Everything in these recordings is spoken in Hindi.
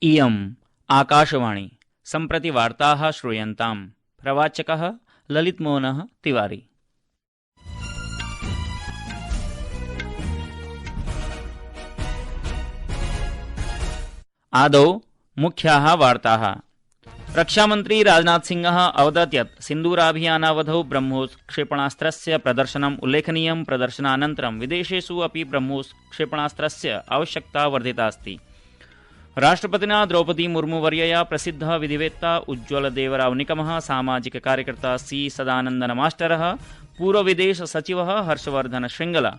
इयम् आकाशवाणी सम्प्रति वार्ताः श्रूयन्ताम्। प्रवाचकः ललितमोहनः तिवारी। आदौ मुख्याः वार्ताः। रक्षामन्त्री राजनाथ सिंहः अवदत् यत् सिन्दूराभियानावधौ ब्रह्मोस क्षेपणास्त्रस्य प्रदर्शनम् उल्लेखनीयं। प्रदर्शनानन्तरं विदेशेषु अपि ब्रह्मोस क्षेपणास्त्रस्य आवश्यकता वर्धिता अस्ति। राष्ट्रपतिना द्रौपदी मुर्मुवर्यया प्रसिद्धः विधिवेत्ता उज्ज्वलदेवराव निकमः, सामाजिक कार्यकर्ता सी सदानन्दन मास्टरः, पूर्वविदेश सचिवः हर्षवर्धन श्रृंगला,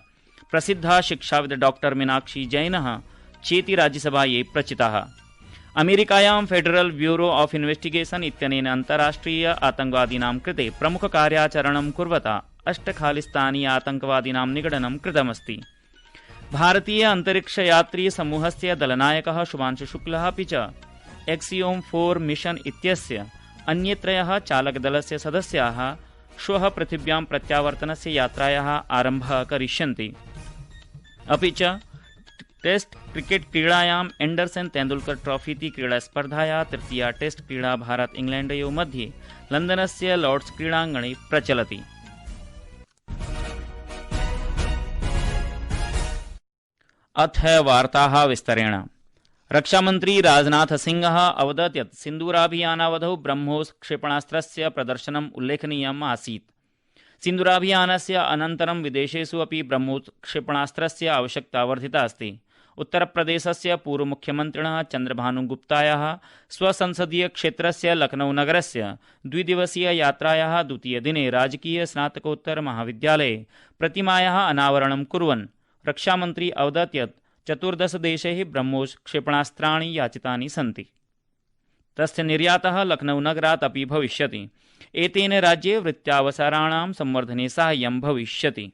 प्रसिद्धा शिक्षाविद डॉक्टर मीनाक्षी जैनः चेति राज्यसभायै प्रचिताः। अमेरिकायां फेडरल ब्यूरो ऑफ इन्वेस्टिगेशन इत्यनेन अन्ताराष्ट्रिय आतङ्कवादीनां कृते प्रमुखकार्याचरणं कुर्वता 8 खालिस्तानी आतङ्कवादीनां निगडनं कृतमस्ति। भारतीय अंतरिक्षयात्री समूहस्य दलनायकः शुभांशु शुक्लः अपि च एक्सियोम 4 मिशन इत्यस्य अन्ये 3 चालकदलस्य सदस्याः श्वः पृथिव्यां प्रत्यावर्तनस्य यात्रायाः आरम्भः करिष्यन्ति। अपि च टेस्ट क्रिकेट क्रीडायाम् एंडरसन तेंदुलकर ट्रॉफी इति क्रीडास्पर्धायाः तृतीया टेस्ट क्रीडा भारत इंग्लैण्डयोः मध्ये लण्डनस्य लॉर्ड्स क्रीडाङ्गणे प्रचलति। अथ वार्ताः विस्तरेण। रक्षामन्त्री राजनाथ सिंहः अवदत् यत् सिन्दूराभियानावधौ ब्रह्मोस क्षेपणास्त्रस्य प्रदर्शनम् उल्लेखनीयम् आसीत्। सिन्दूराभियानस्य अनन्तरं विदेशेषु अपि ब्रह्मोस क्षेपणास्त्रस्य आवश्यकता वर्धिता अस्ति। उत्तरप्रदेशस्य पूर्वमुख्यमन्त्रिणः चन्द्रभानुगुप्तायाः स्वसंसदीय क्षेत्रस्य लखनऊ नगरस्य द्विदिवसीययात्रायाः द्वितीयदिने राजकीय स्नातकोत्तर महाविद्यालये प्रतिमायाः अनावरणं कुर्वन् रक्षामन्त्री अवदत् यत् 14 देशैः ब्रह्मोस क्षेपणास्त्राणि याचितानि सन्ति। तस्य निर्यातः लखनऊ नगरात् अपि भविष्यति। एतेन राज्ये वृत्त्यावसराणां संवर्धने साहाय्यं भविष्यति।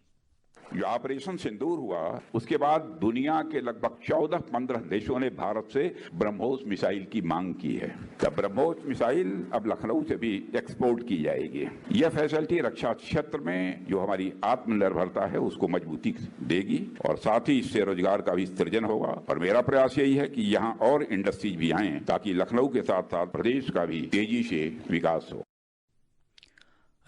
जो ऑपरेशन सिंदूर हुआ उसके बाद दुनिया के लगभग 14-15 देशों ने भारत से ब्रह्मोस मिसाइल की मांग की है। तब ब्रह्मोस मिसाइल अब लखनऊ से भी एक्सपोर्ट की जाएगी। यह फैसिलिटी रक्षा क्षेत्र में जो हमारी आत्मनिर्भरता है उसको मजबूती देगी और साथ ही इससे रोजगार का भी सृजन होगा। और मेरा प्रयास यही है कि यहाँ और इंडस्ट्रीज भी आए ताकि लखनऊ के साथ साथ प्रदेश का भी तेजी से विकास हो।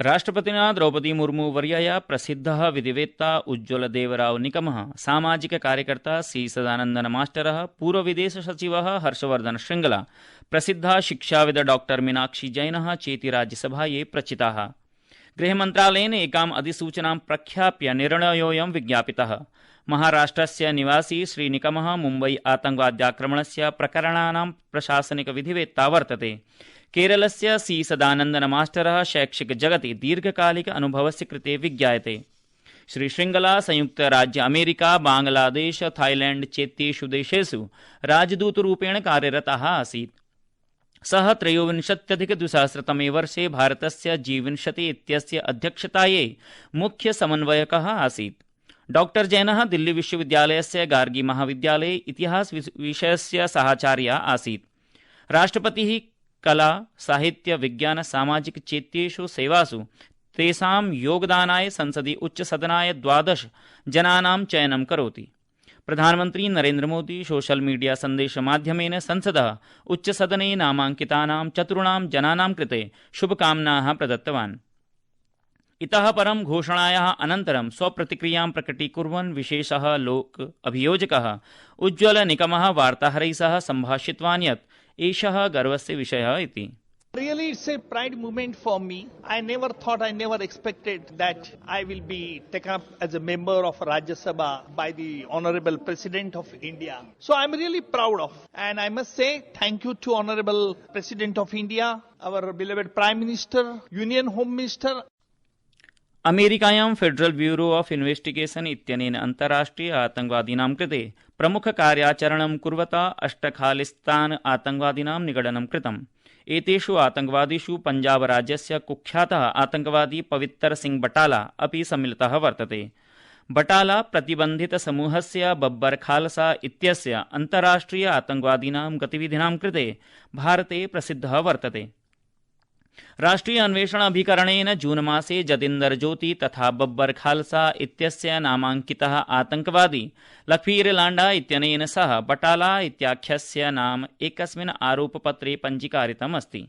राष्ट्रपतिना द्रौपदी मुर्मू वर्यया प्रसिद्धः विधिवेत्ता उज्ज्वलदेवराव निकमः, सामाजिक कार्यकर्ता सी सदानन्दन मास्टरः, पूर्वविदेश सचिवः हर्षवर्धन श्रृंगला, प्रसिद्धा शिक्षाविद डॉक्टर मीनाक्षी जैनः चेति राज्यसभायै प्रचिताः। गृहमन्त्रालयेन एकाम् अधिसूचनां प्रख्याप्य निर्णयोऽयं विज्ञापितः। महाराष्ट्रस्य निवासी श्रीनिकमः मुम्बई आतङ्कवाद्याक्रमणस्य प्रकरणानां प्रशासनिक विधिवेत्ता वर्तते। केरलस्य सी सदानन्दन मास्टरः शैक्षिक जगति दीर्घकालिक अनुभवस्य कृते विज्ञायते। श्री श्रृंगला संयुक्त राज्य अमेरिका, बांग्लादेश, थाईलैंड चेत्येषु देशेषु राजदूतरूपेण कार्यरतः आसीत्। सः 23-2000 वर्षे भारतस्य G20 इत्यस्य अध्यक्षतायै मुख्य समन्वयकः आसीत्। डॉक्टर जैनः दिल्ली विश्वविद्यालयस्य गार्गी महाविद्यालये इतिहास विषयस्य सहाचार्यः आसीत्। राष्ट्रपतिः कला, साहित्य, विज्ञान, सामाजिक चेत्येषु सेवासु तेषां योगदानाय संसदि उच्चसदनाय 12 जनानां चयनं करोति। प्रधानमन्त्री नरेन्द्र मोदी सोशल मीडिया सन्देशमाध्यमेन संसदः उच्चसदने नामाङ्कितानां 4 जनानां कृते शुभकामनाः प्रदत्तवान्। इतः परं घोषणायाः अनन्तरं स्वप्रतिक्रियां प्रकटीकुर्वन् विशेषः लोक अभियोजकः उज्ज्वल निकमः वार्ताहरैः सह सम्भाषितवान् यत् एषः गर्वस्य विषयः इति। Really, it's a pride moment for me. I never expected that I will be taken up as a member of Rajya Sabha by the Honorable President of India. So I'm really proud of. And I must say thank you to Honorable President of India, our beloved Prime Minister, Union Home Minister. अमेरिकायां फेडरल ब्यूरो ऑफ इन्वेस्टिगेशन इत्यनेन अन्ताराष्ट्रिय आतङ्कवादीनां कृते प्रमुखकार्याचरणं कुर्वता 8 खालिस्तान आतङ्कवादीनां निगडनं कृतम्। एतेषु आतङ्कवादिषु पंजाब राज्यस्य कुख्यातः आतङ्कवादी पवित्र सिंह बटाला अपि सम्मिलितः वर्तते। बटाला प्रतिबन्धित समूहस्य बब्बर खालसा इत्यस्य अन्ताराष्ट्रिय आतङ्कवादीनां गतिविधीनां कृते भारते प्रसिद्धः वर्तते। राष्ट्रीय अन्वेषण अभिकरणेन जून मासे जतिन्दर ज्योति तथा बब्बर खालसा इत्यस्य नामाङ्कितः आतङ्कवादी लखवीर लाण्डा इत्यनेन सह बटाला इत्याख्यस्य नाम एकस्मिन् आरोपपत्रे पञ्जीकारितम् अस्ति।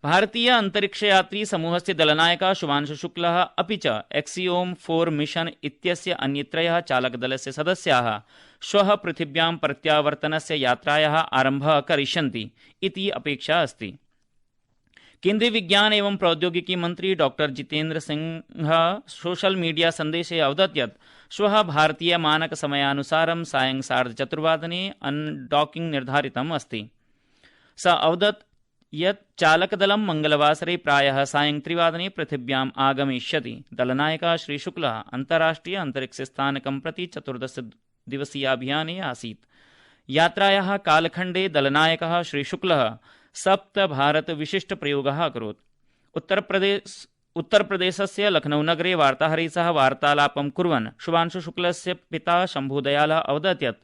भारतीय अंतरिक्षयात्री समूहस्य दलनायकः शुभांशु शुक्लः अपि च एक्सियोम 4 मिशन इत्यस्य अन्यत्रयः चालकदलस्य सदस्याः श्वः पृथिव्यां प्रत्यावर्तनस्य यात्रायाः आरम्भः करिष्यन्ति इति अपेक्षा अस्ति। केन्द्रीय विज्ञान एवं प्रौद्योगिकी मंत्री doctor Jitendra Singh social media संदेशे अवदत् यत् श्वः भारतीय मानक समयानुसारं सायं 4:30 अनडॉकिंग निर्धारितम् अस्ति। स अवदत् यत् चालकदलं मंगलवासरे प्रायः सायं 3 पृथिव्याम् आगमिष्यति। दलनायकः श्री शुक्लः अन्ताराष्ट्रिय अंतरिक्षस्थानकं प्रति 14 दिवसीयाभियाने आसीत्। यात्रायाः कालखण्डे दलनायकः श्री शुक्लः 7 भारत विशिष्ट प्रयोगः अकरोत्। उत्तरप्रदेशस्य लखनऊ नगरे वार्ताहरैः सह वार्तालापं कुर्वन् शुभांशु शुक्लस्य पिता शम्भुदयालः अवदत् यत्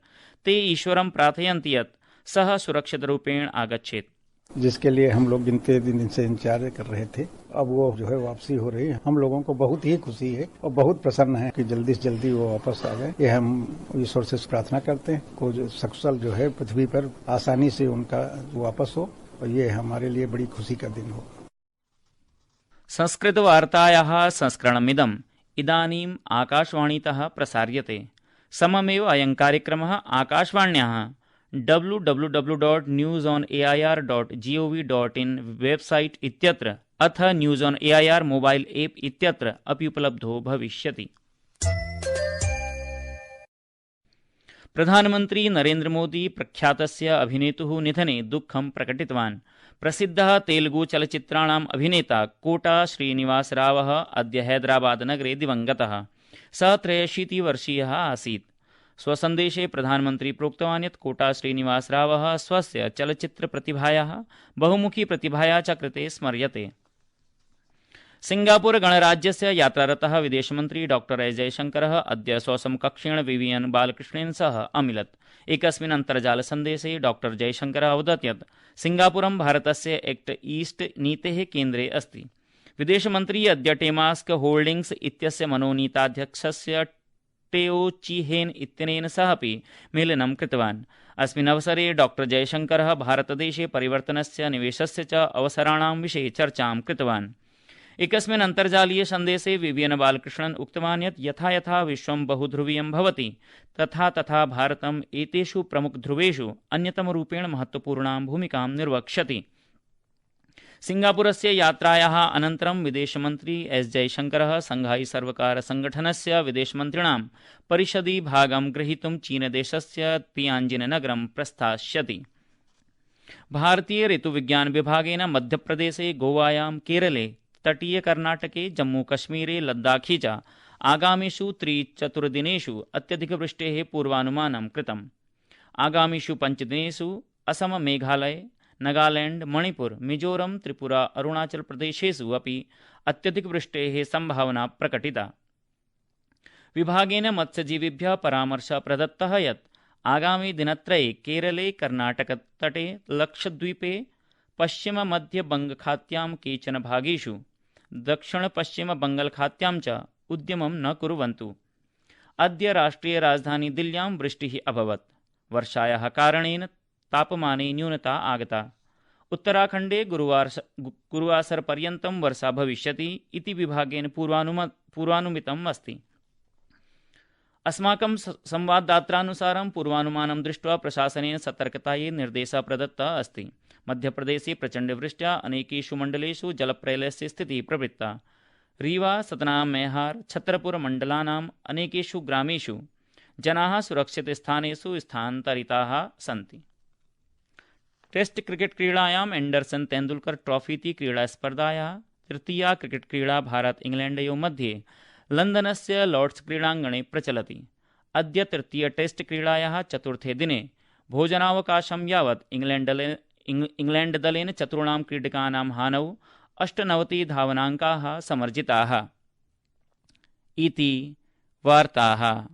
ते ईश्वरं प्रार्थयन्ति यत् सः सुरक्षितरूपेण आगच्छेत्। जिसके लिए हम लोग गिनते दिन से इंतजार कर रहे थे, अब वो जो है वापसी हो रही है। हम लोगों को बहुत ही खुशी है और बहुत प्रसन्न है कि जल्दी से जल्दी वो वापस आ गए। ये हम ईश्वर से प्रार्थना करते हैं को जो सकुशल जो है पृथ्वी पर आसानी से उनका वापस हो और ये हमारे लिए बड़ी खुशी का दिन हो। संस्कृतवार्तायाः संस्करणमिदम् इदानीम् आकाशवाणीतः प्रसार्यते। सममेव अयं कार्यक्रमः आकाशवाण्याः www.newsonair.gov.in वेबसाइट इत्यत्र अथ news on AIR mobile app इत्यत्र अपि उपलब्धो भविष्यति। प्रधानमन्त्री नरेन्द्र मोदी प्रख्यातस्य अभिनेतुः निधने दुःखं प्रकटितवान्। प्रसिद्धः तेलुगु चलच्चित्राणाम् अभिनेता कोटा श्रीनिवासरावः अद्य हैदराबाद नगरे दिवङ्गतः। सः 63 वर्षीयः आसीत्। स्वसन्देशे प्रधानमन्त्री प्रोक्तवान् यत् कोटा श्रीनिवासरावः स्वस्य चलच्चित्रप्रतिभायाः बहुमुखी प्रतिभाया च कृते स्मर्यते। सिंगापुर गणराज्यस्य यात्रारतः विदेशमन्त्री डॉक्टर एस जयशंकरः अद्य स्वसमकक्षेण विवियन बालकृष्णेन सह अमिलत्। एकस्मिन् अन्तर्जालसन्देशे डॉक्टर जयशंकरः अवदत् यत् सिंगापुरं भारतस्य एक्ट ईस्ट नीतेः केन्द्रे अस्ति। विदेशमन्त्री अद्य टेमास्क होल्डिंग्स इत्यस्य मनोनीताध्यक्षस्य टेओ चीहेन इत्यनेन सह अपि मेलनं कृतवान्। अस्मिन् अवसरे डॉक्टर जयशंकरः भारतदेशे परिवर्तनस्य निवेशस्य च अवसराणां विषये चर्चां कृतवान्। एकस्मिन् अन्तर्जालीय सन्देशे विवियन बालकृष्णन् उक्तवान् यत् यथा यथा विश्वं बहुध्रुवीयं भवति तथा तथा भारतम् एतेषु प्रमुखध्रुवेषु अन्यतमरूपेण महत्त्वपूर्णां भूमिकां निर्वक्ष्यति। सिंगापुरस्य यात्रायाः अनन्तरं विदेशमन्त्री एस जयशंकरः शंघाई सर्वकार संगठनस्य विदेशमन्त्रिणां परिषदि भागं ग्रहीतुं चीनदेशस्य तियाञ्जिन नगरं प्रस्थास्यति। भारतीय ऋतुविज्ञान विभागेन मध्यप्रदेशे, गोवायां, केरले, तटीय कर्नाटके, जम्मूकश्मीरे, लद्दाखी च आगामिषु 3-4 दिनेषु अत्यधिकवृष्टेः पूर्वानुमानं कृतम्। आगामिषु 5 दिनेषु असम, मेघालय, नागालैंड, मणिपुर, मिजोरम, त्रिपुरा, अरुणाचल प्रदेशेषु अपि अत्यधिकवृष्टेः सम्भावना प्रकटिता। विभागेन मत्स्यजीविभ्यः परामर्शः प्रदत्तः यत् आगामि दिनत्रये केरले, कर्नाटकतटे, लक्षद्वीपे, पश्चिममध्यबङ्गखात्यां केचन भागेषु, दक्षिणपश्चिमबङ्गालखात्यां च उद्यमं न कुर्वन्तु। अद्य राष्ट्रियराजधानी दिल्ल्यां वृष्टिः अभवत्। वर्षायाः कारणेन तापमाने न्यूनता आगता। उत्तराखण्डे गुरुवासरपर्यन्तं वर्षा भविष्यति इति विभागेन पूर्वानुमितम् अस्ति। अस्माकं संवाददात्रानुसारं पूर्वानुमानं दृष्ट्वा प्रशासनेन सतर्कतायै निर्देशः प्रदत्तः अस्ति। मध्यप्रदेशे प्रचण्डवृष्ट्या अनेकेषु मण्डलेषु जलप्रलयस्य स्थितिः प्रवृत्ता। रीवा, सतना, मेहार, छतरपुर मण्डलानाम् अनेकेषु ग्रामेषु जनाः सुरक्षितस्थानेषु स्थानान्तरिताः सन्ति। टेस्ट क्रिकेट क्रीडायाम् एंडरसन तेंदुलकर ट्रॉफी इति क्रीडास्पर्धायाः तृतीया क्रिकेट क्रीडा भारत इंग्लैण्डयोः मध्ये लन्दनस्य लॉर्ड्स क्रीडाङ्गणे प्रचलति। अद्य तृतीय टेस्ट क्रीडायाः चतुर्थे दिने भोजनावकाशं यावत् इंग्लैण्ड दलेन 4 क्रीडकानां हानौ 98 धावनाङ्काः समर्जिताः। इति वार्ताः।